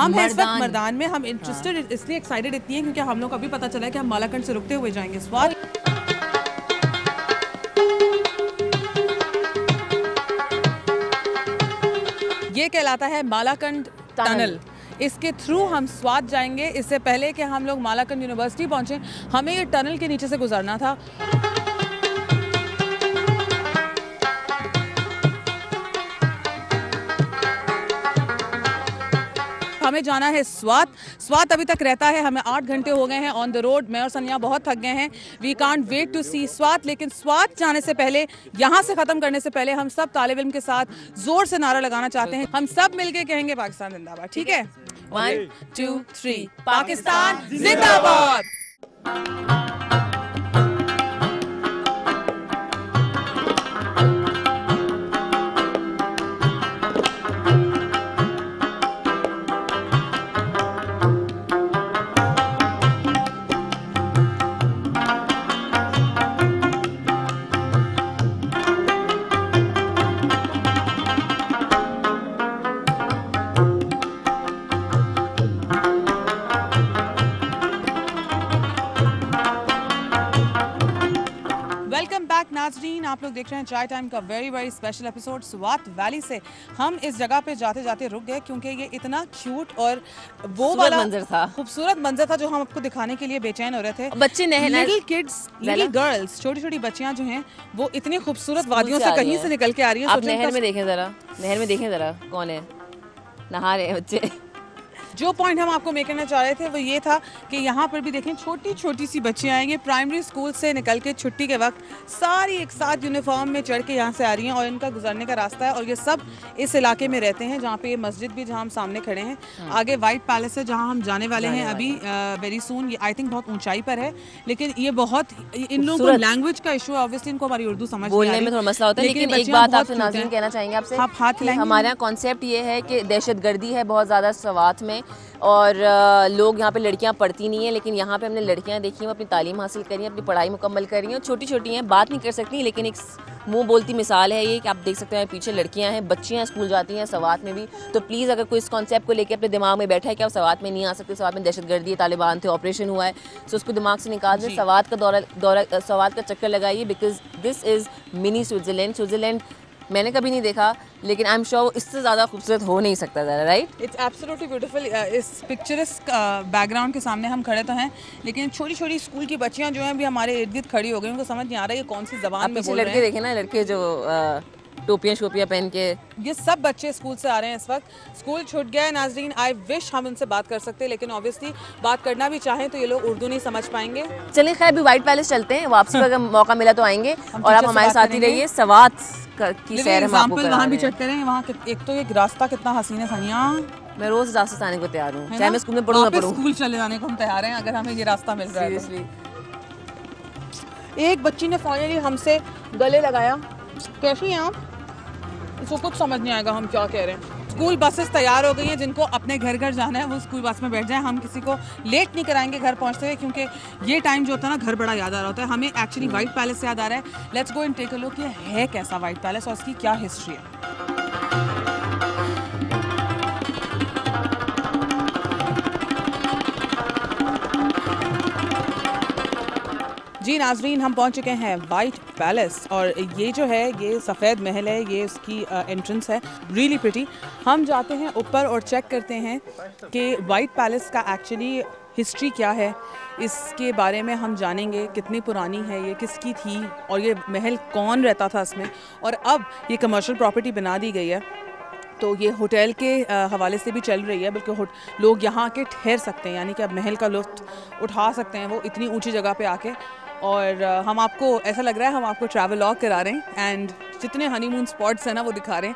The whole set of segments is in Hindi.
हम हैं इस वक्त मर्दान में। हम इंटरेस्टेड इसलिए एक्साइटेड इतनी है क्योंकि हम लोग को अभी पता चला है कि हम मालाकंड से रुकते हुए जाएंगे स्वात। ये कहलाता है मालाकंड टनल। इसके थ्रू हम स्वात जाएंगे। इससे पहले कि हम लोग मालाकंड यूनिवर्सिटी पहुंचे, हमें ये टनल के नीचे से गुजरना था। हमें जाना है स्वात। स्वात अभी तक रहता है, हमें 8 घंटे हो गए हैं ऑन द रोड। मैं और सनिया बहुत थक गए हैं। वी कांट वेट टू सी स्वात। लेकिन स्वात जाने से पहले, यहाँ से ख़त्म करने से पहले, हम सब तालिब इल्म के साथ ज़ोर से नारा लगाना चाहते हैं। हम सब मिलके कहेंगे पाकिस्तान जिंदाबाद। ठीक है, 1 2 3 पाकिस्तान जिंदाबाद। नाज़रीन, आप लोग देख रहे हैं चाय टाइम का very special episode. Swat valley से हम इस जगह पे जाते जाते रुक गए क्योंकि ये इतना क्यूट और वो वाला मंजर था, खूबसूरत मंजर था जो हम आपको दिखाने के लिए बेचैन हो रहे थे। बच्चे लिटिल किड्स, लिटिल गर्ल्स, छोटी छोटी बच्चियां जो हैं वो इतनी खूबसूरत वादियों से कहीं से निकल के आ रही है। आप नहर में देखें जरा, नहर में देखें जरा कौन है, नहा रहे हैं बच्चे। जो पॉइंट हम आपको मेक करना चाह रहे थे वो ये था कि यहाँ पर भी देखें छोटी छोटी सी बच्चियाँ आएंगे प्राइमरी स्कूल से निकल के छुट्टी के वक्त, सारी एक साथ यूनिफॉर्म में चढ़ के यहाँ से आ रही हैं और इनका गुजरने का रास्ता है। और ये सब इस इलाके में रहते हैं जहाँ पे ये मस्जिद भी, जहाँ हम सामने खड़े हैं, आगे वाइट पैलेस है जहाँ हम जाने वाले हैं अभी वेरी सून। ये आई थिंक बहुत ऊंचाई पर है, लेकिन ये बहुत, इन लोगों को लैंग्वेज का इशू है, ऑब्वियसली इनको हमारी उर्दू समझ बोलने में थोड़ा मसला होता है। लेकिन एक बात आपसे नाज़रीन कहना चाहेंगे आपसे, आप हाथ हिलाएंगे। हमारे यहाँ कॉन्सेप्ट ये है कि दहशतगर्दी है बहुत ज़्यादा स्वात में और लोग यहाँ पे लड़कियाँ पढ़ती नहीं हैं, लेकिन यहाँ पे हमने लड़कियाँ देखी हैं, अपनी तालीम हासिल करी हैं, अपनी पढ़ाई मुकम्मल कर रही हैं। छोटी छोटी हैं, बात नहीं कर सकती, लेकिन एक मुंह बोलती मिसाल है ये कि आप देख सकते हैं पीछे लड़कियाँ हैं, बच्चियाँ स्कूल जाती हैं स्वात में भी। तो प्लीज़ अगर कोई इस कॉन्सेप्ट को लेकर अपने दिमाग में बैठा है कि आप स्वात में नहीं आ सकते, स्वात में दहशतगर्दी है, तालिबान थे, ऑपरेशन हुआ है, तो उसको दिमाग से निकाल दें। स्वात का स्वात का चक्कर लगाइए, because this is mini Switzerland. Switzerland मैंने कभी नहीं देखा, लेकिन आई एम श्योर इससे ज़्यादा खूबसूरत हो नहीं सकता ज़रा, राइट? It's absolutely beautiful. इस पिक्चरस्क बैकग्राउंड के सामने हम खड़े तो हैं, लेकिन छोटी छोटी स्कूल की बच्चियां जो हैं अभी हमारे इर्द गिर्द खड़ी हो गई, उनको समझ नहीं आ रहा है ये कौन सी ज़बान में बोल रहे हैं। लड़के देखे ना, लड़के जो टोपियाँ शोपियाँ पहन के, ये सब बच्चे स्कूल से आ रहे हैं इस वक्त। स्कूल छूट गया है नाज़रीन। आई विश हम उनसे बात कर सकते, लेकिन ऑब्वियसली बात करना भी चाहें तो ये लोग उर्दू नहीं समझ पाएंगे। चलिए खैर अभी वाइट पैलेस चलते हैं, वापसी का अगर मौका मिला तो आएंगे और आप हमारे साथ ही रहिए। स्वात की सैर हम आपको वहाँ भी चेक करें। वहाँ एक तो एक रास्ता कितना हसीन है सनिया, मैं रोज रास्ते आने को तैयार हूँ, चाहे मैं स्कूल में पढ़ूँ ना पढ़ूँ, स्कूल चले जाने को हम तैयार हैं अगर हमें ये रास्ता मिल रहा है। एक बच्ची ने फाइनली हमसे गले लगाया। कैसी हैं आप? इसको कुछ समझ नहीं आएगा हम क्या कह रहे हैं। स्कूल बसेस तैयार हो गई हैं, जिनको अपने घर घर जाना है वो स्कूल बस में बैठ जाए। हम किसी को लेट नहीं कराएंगे घर पहुंचते हुए, क्योंकि ये टाइम जो होता है ना घर बड़ा याद आ रहा होता है। हमें एक्चुअली वाइट पैलेस याद आ रहा है। Let's go and take a look, ये है कैसा वाइट पैलेस और इसकी क्या हिस्ट्री है। जी नाज़रीन, हम पहुंच चुके हैं वाइट पैलेस और ये जो है ये सफ़ेद महल है, ये इसकी एंट्रेंस है, रियली प्रिटी। हम जाते हैं ऊपर और चेक करते हैं कि वाइट पैलेस का एक्चुअली हिस्ट्री क्या है, इसके बारे में हम जानेंगे। कितनी पुरानी है ये, किसकी थी और ये महल कौन रहता था इसमें। और अब ये कमर्शियल प्रॉपर्टी बना दी गई है, तो ये होटल के हवाले से भी चल रही है, बल्कि लोग यहाँ आके ठहर सकते हैं, यानी कि अब महल का लुत्फ़ उठा सकते हैं वो इतनी ऊंची जगह पे आके। और हम आपको, ऐसा लग रहा है हम आपको ट्रैवलॉग करा रहे हैं एंड जितने हनीमून स्पॉट्स हैं ना वो दिखा रहे हैं।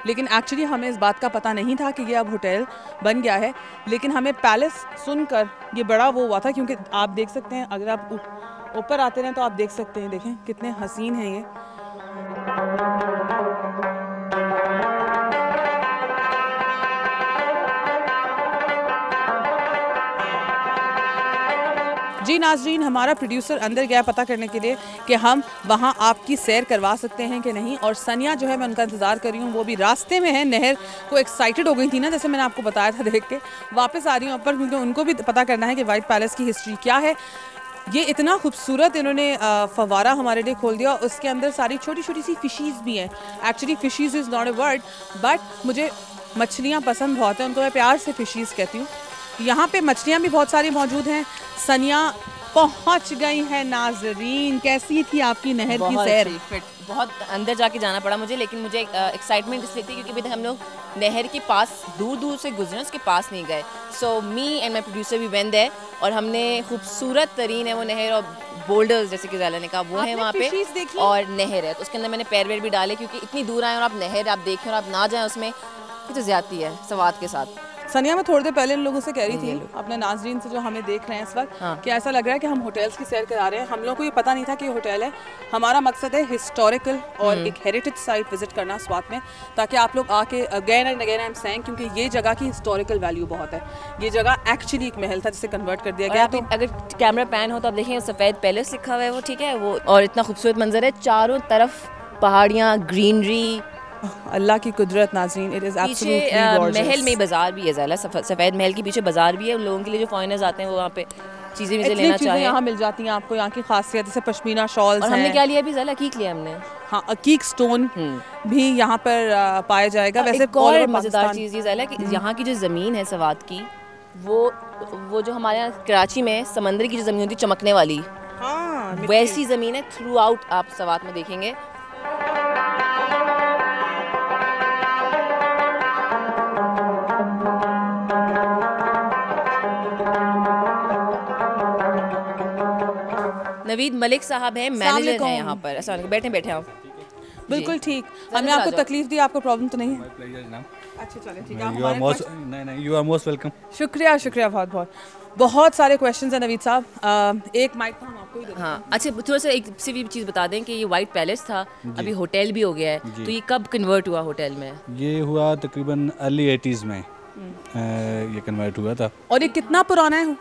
लेकिन एक्चुअली हमें इस बात का पता नहीं था कि ये अब होटल बन गया है, लेकिन हमें पैलेस सुनकर ये बड़ा वो हुआ था, क्योंकि आप देख सकते हैं अगर आप ऊपर आते रहें तो आप देख सकते हैं, देखें कितने हसीन हैं ये। जी नाज़रीन, हमारा प्रोड्यूसर अंदर गया पता करने के लिए कि हम वहाँ आपकी सैर करवा सकते हैं कि नहीं, और सनिया जो है मैं उनका इंतज़ार कर रही हूँ, वो भी रास्ते में है। नहर को एक्साइटेड हो गई थी ना, जैसे मैंने आपको बताया था, देख के वापस आ रही हूँ ऊपर, क्योंकि उनको भी पता करना है कि वाइट पैलेस की हिस्ट्री क्या है। ये इतना खूबसूरत इन्होंने फवारा हमारे लिए खोल दिया, उसके अंदर सारी छोटी छोटी सी फिशीज़ भी हैं। Actually fishes is not a word, but मुझे मछलियाँ पसंद बहुत हैं, उनको मैं प्यार से फिशीज़ कहती हूँ। यहाँ पे मछलियाँ भी बहुत सारी मौजूद हैं। सनिया पहुँच गई है। नाजरीन, कैसी थी आपकी नहर की सैर? बहुत अंदर जाके जाना पड़ा मुझे, लेकिन मुझे एक्साइटमेंट इसलिए थी क्योंकि अभी तक हम लोग नहर के पास दूर दूर से गुजरे, उसके पास नहीं गए। सो मी एंड माई प्रोड्यूसर भी वेंट देयर, और हमने खूबसूरत तरीन है वो नहर, और बोल्डर्स जैसे कि ज़ाला ने कहा वो है वहाँ पे, और नहर है, तो उसके अंदर मैंने पैर वैर भी डाले, क्योंकि इतनी दूर आए और आप नहर आप देखें और आप ना जाएँ उसमें, ये तो ज़्यादती है सवाद के साथ। सनिया, मैं थोड़ी देर पहले इन लोगों से कह रही थी, अपने नाज़रीन से जो हमें देख रहे हैं इस वक्त, कि ऐसा लग रहा है कि हम होटल्स की सैर करा रहे हैं। हम लोगों को ये पता नहीं था कि ये होटल है। हमारा मकसद है हिस्टोरिकल और एक हेरिटेज साइट विजिट करना स्वात में, ताकि आप लोग आके again and again I am saying, क्योंकि ये जगह की हिस्टोरिकल वैल्यू बहुत है। ये जगह एक्चुअली एक महल था जिसे कन्वर्ट कर दिया गया। तो अगर कैमरा पैन हो तो आप देखें सफ़ेद पैलेस लिखा हुआ है वो, ठीक है वो, और इतना खूबसूरत मंजर है, चारों तरफ पहाड़ियाँ, ग्रीनरी, अल्लाह की कुदरत। नाज़रीन, इट इज़ एब्सोल्युटली गॉर्जियस। महल में बाजार भी है ज़ाला, सफ़ेद महल के पीछे बाजार भी है, उन लोगों के लिए जो फॉरेनर्स आते हैं वो वहाँ पे चीज़ें भी लेना चाहें यहाँ मिल जाती हैं आपको। यहाँ की खासियत जैसे पश्मीना शॉल्स, और हमने क्या लिया अभी ज़ाला, अकीक लिया हमने। हाँ, अकीक स्टोन भी यहाँ पर पाया जाएगा। वैसे एक और मज़ेदार चीज़ ये ज़ाला कि यहाँ की जो ज़मीन है सवात की, वो जो हमारे यहाँ कराची में समंदर की जो ज़मीन होती है चमकने वाली, हाँ, वैसी ज़मीन है थ्रू आउट, आप सवात में देखेंगे। नवीद मलिक साहब हैं, मैनेजर हैं यहाँ पर। अस्सलाम वालेकुम, बैठे आप। बिल्कुल ठीक। हमने आपको तकलीफ दी, आपको प्रॉब्लम तो नहीं है? अच्छा चलें, ठीक है। You are most welcome. शुक्रिया शुक्रिया, बहुत बहुत। बहुत सारे क्वेश्चंस हैं नवीद साहब, एक माइक तो हम आपको ही देते हैं। हाँ, अच्छा थोड़ा सा एक सी भी चीज़ बता दें कि ये वाइट पैलेस था, अभी होटल भी हो गया है, तो ये कब कन्वर्ट हुआ होटल में? ये हुआ तकरीबन अर्ली 80s में ये कन्वर्ट हुआ था। और ये कितना पुराना है?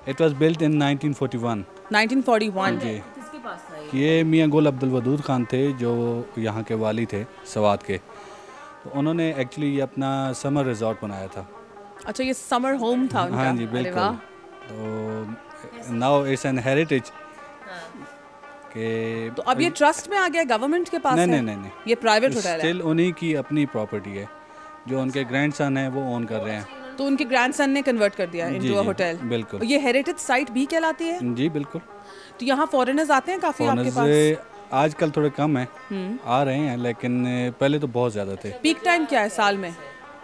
It was built in 1941। 1941 जी। किसके पास था ये? मियाँ गुल अब्दुल वदूद खान थे, जो यहाँ के वाली थे सवात के, तो उन्होंने एक्चुअली ये अपना समर रिजॉर्ट बनाया था। अच्छा, ये समर होम था उनका? हाँ जी, बिल्कुल। तो नाउ इट्स एन हेरिटेज के। तो अब ये ट्रस्ट में आ गया, गवर्नमेंट के पास? नहीं, ये प्राइवेट होटल है। स्टिल उन्हीं की अपनी प्रॉपर्टी है, जो उनके ग्रैंडसन हैं वो ओन कर रहे हैं। तो उनके ग्रैंडसन ने कन्वर्ट कर दिया इनटू अ होटल। बिल्कुल। ये हेरिटेज साइट भी कहलाती है? जी बिल्कुल। तो यहाँ फॉरेनर्स आते हैं काफी आपके पास? आजकल थोड़े कम हैं, आ रहे हैं, लेकिन पहले तो बहुत ज़्यादा थे। पीक टाइम क्या है साल में?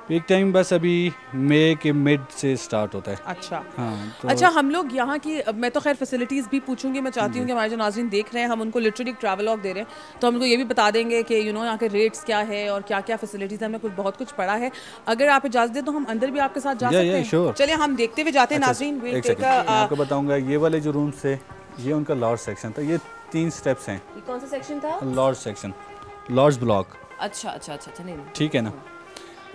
पीक टाइम बस अभी मई के मिड से स्टार्ट होता है। अच्छा हाँ, तो अच्छा, हम लोग यहाँ की, मैं तो खैर फैसिलिटीज़ भी पूछूंगी। मैं चाहती हूँ कि हमारे जो नाज़रीन देख रहे हैं, हम उनको लिटरली ट्रैवलॉग दे रहे हैं, तो हम उनको ये भी बता देंगे कि यहाँ के रेट्स क्या है और क्या क्या फैसिलिटीज़ है। हमने बहुत कुछ पढ़ा है। अगर आप इजाज़त दें तो हम अंदर भी आपके साथ जा सकते हैं? श्योर। चलिए हम देखते हुए जाते हैं नाज़रीन। आपको बताऊँगा, ये वाले जो रूम्स थे, ये उनका लॉर्ड सेक्शन था। ये 3 स्टेप्स हैं। कौन सा सेक्शन था? Lord section, lords block. अच्छा, नहीं, ठीक है ना।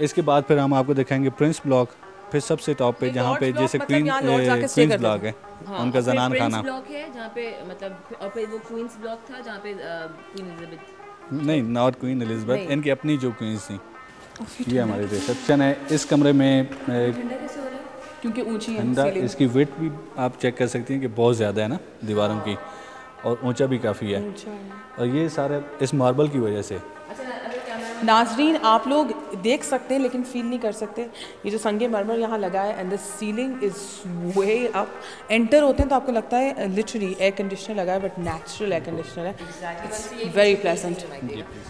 इसके बाद फिर हम आपको दिखाएंगे प्रिंस ब्लॉक, फिर सबसे टॉप पे जहाँ पे जैसे क्वींस ब्लॉक है, उनका जनान खाना ब्लॉक है जहाँ पे, मतलब, और फिर वो क्वींस ब्लॉक था जहाँ पे क्वीन एलिजाबेथ, नहीं, नॉट क्वीन एलिजाबेथ, इनकी अपनी जो क्वींस थी। ये हमारी रिसेप्शन है। इस कमरे में क्योंकि ऊंची है, इसकी विड्थ भी आप चेक कर सकती हैं कि बहुत ज़्यादा है ना दीवारों की, और ऊंचा भी काफ़ी है, और ये सारे इस मार्बल की वजह से। नाजरीन, आप लोग देख सकते हैं लेकिन फील नहीं कर सकते। ये जो संगे मरमर यहाँ लगा है, and the ceiling is way up. Enter होते हैं तो आपको लगता है लिटरली एयर कंडीशनर लगा है, बट नेचुरल एयर कंडीशनर है। It's very pleasant.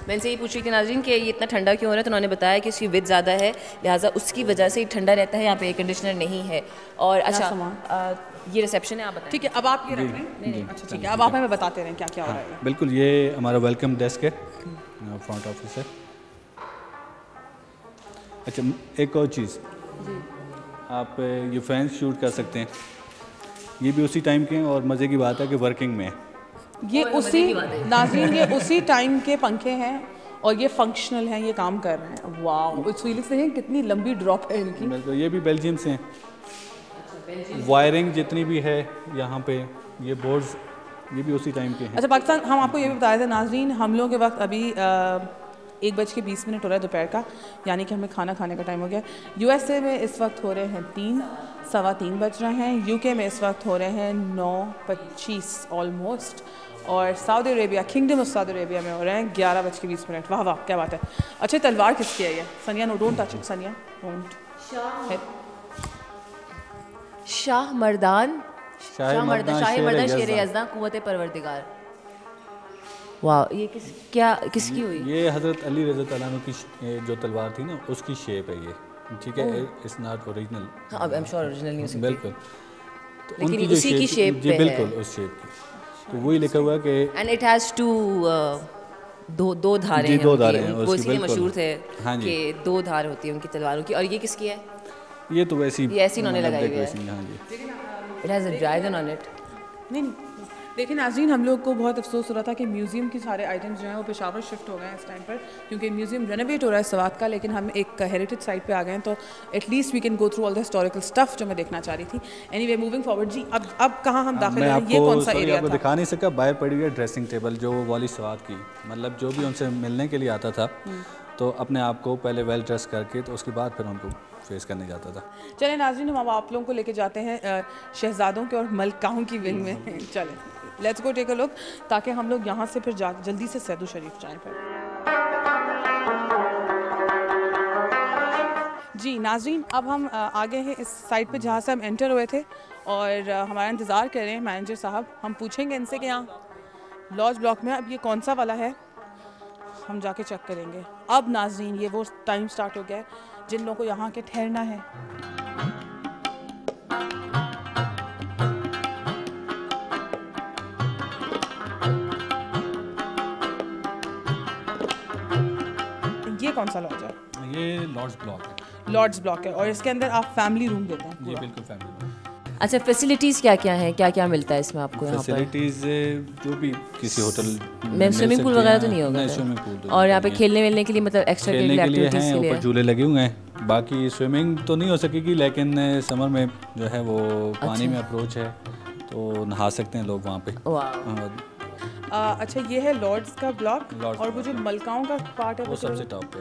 मैंने से ये पूछ रही थी नाजरीन कि ये इतना ठंडा क्यों हो रहा है, तो उन्होंने बताया कि इसकी विड्थ ज़्यादा है, लिहाजा उसकी वजह से ठंडा रहता है, यहाँ पे एयर कंडीशनर नहीं है। और अच्छा, ये रिसेप्शन है, आप बताएं। ठीक है, अब आप ये रख लें। अच्छा ठीक है, अब आप हमें बताते रहें क्या क्या हो रहा है। बिल्कुल, ये हमारा वेलकम डेस्क है, फ्रंट ऑफिस है। अच्छा, एक और चीज़, आप ये फैंस शूट कर सकते हैं, ये भी उसी टाइम के हैं, और मज़े की बात है कि वर्किंग में है। ये उसी नाज़रीन, ये उसी टाइम के पंखे हैं और ये फंक्शनल हैं, ये काम कर रहे हैं। वाओ, इस फीलिंग से कितनी लंबी ड्रॉप है इनकी। बिल्कुल, ये भी बेल्जियम से हैं। वायरिंग जितनी भी है यहाँ पे, ये बोर्ड्स ये भी उसी टाइम के हैं। अच्छा पाकिस्तान, हम आपको ये भी बताए थे नाजरीन, हम लोग के वक्त अभी 1:20 हो रहा है दोपहर का, यानी कि हमें खाना खाने का टाइम हो गया। USA में इस वक्त हो रहे हैं 3:15 बज रहे हैं, UK में इस वक्त हो रहे हैं 9:25 ऑलमोस्ट, और Saudi Arabia, kingdom of Saudi Arabia में हो रहे हैं 11:20। वाह वाह, क्या बात है। अच्छा, तलवार किसकी है ये? सनिया, नो डोंट टच इट सनिया, डोंट। शाह मर्दान शेर यज़्दा कुव्वत परवरदिगार। वाह, ये किसकी हुई? ये हज़रत अली रज़ी अल्लाह अन्हु की जो तलवार थी ना, उसकी शेप है ये, ठीक है, इट्स नॉट ओरिजिनल। अब आई एम श्योर ओरिजिनल नहीं हो सकती, बिल्कुल, तो लेकिन उनकी उसी की शेप जी पे बिल्कुल उस शेप की, तो वही लिखा हुआ कि एंड इट हैज़ टू दो धारें जी, हैं, दो धारें हैं वो उसकी, इसीलिए मशहूर थे हाँ जी। कि 2 धार होती है उनकी तलवारों की। और ये किसकी है? ये तो वैसी ये ऐसी इन्होंने लगाई हुई है। हाँ जी। It has a dragon on it. नहीं, लेकिन नाज़रीन, हम लोग को बहुत अफसोस हो रहा था कि म्यूज़ियम के सारे आइटम्स जो हैं वो पेशावर शिफ्ट हो गए हैं इस टाइम पर, क्योंकि म्यूज़ियम रेनोवेट हो रहा है सवात का, लेकिन हम एक हेरिटेज साइट पे आ गए हैं, तो at least we can go through all the historical stuff जो मैं देखना चाह रही थी। एनीवे, मूविंग फॉरवर्ड जी, अब कहाँ हम दाखिल हैं? ये कौन सा एरिया आपको था? दिखा नहीं सका, बाहर पड़ी हुई है ड्रेसिंग टेबल, जो वाली सवात की, मतलब जो भी उनसे मिलने के लिए आता था तो अपने आप को पहले वेल ड्रेस करके, तो उसके बाद फिर उनको फेस करने जाता था। चलें नाज़रीन, हम अब आप लोगों को लेके जाते हैं शहजादों के और मलकाओं की विंग में। चलें, let's go take a look, ताकि हम लोग यहाँ से फिर जल्दी से सैदू शरीफ जाएं फिर। जी नाज़रीन, अब हम आगे हैं इस साइड पे जहाँ से हम एंटर हुए थे, और हमारा इंतज़ार कर रहे हैं मैनेजर साहब। हम पूछेंगे इनसे कि यहाँ लॉज ब्लॉक में अब ये कौन सा वाला है, हम जाके चेक करेंगे। अब नाज़रीन, ये वो टाइम स्टार्ट हो गया है जिन लोगों को यहाँ के ठहरना है। ये कौन सा लॉज है? ये लॉर्ड्स ब्लॉक है। लॉर्ड्स ब्लॉक है, और इसके अंदर आप फैमिली रूम देते हैं? जी बिल्कुल, फैमिली। अच्छा, फैसिलिटीज़ क्या क्या हैं, क्या क्या मिलता है इसमें आपको यहाँ पर? फैसिलिटीज़ जो भी किसी होटल में स्विमिंग पूल वगैरह तो नहीं होगा? नहीं, स्विमिंग पूल तो और यहाँ पे खेलने वेलने के लिए, मतलब एक्स्ट्रा खेलने के लिए एक्टिविटीज़ हैं, के लिए ऊपर झूले लगे हुए हैं। बाकी स्विमिंग तो नहीं हो सकेगी, लेकिन समर में जो है वो पानी में अप्रोच है, तो नहा सकते हैं लोग वहाँ पे। वाह। अच्छा, ये है लॉर्ड्स का ब्लॉक, लॉर्ड्स और वो जो मलकाओं का पार्ट है वो सबसे टॉप पे।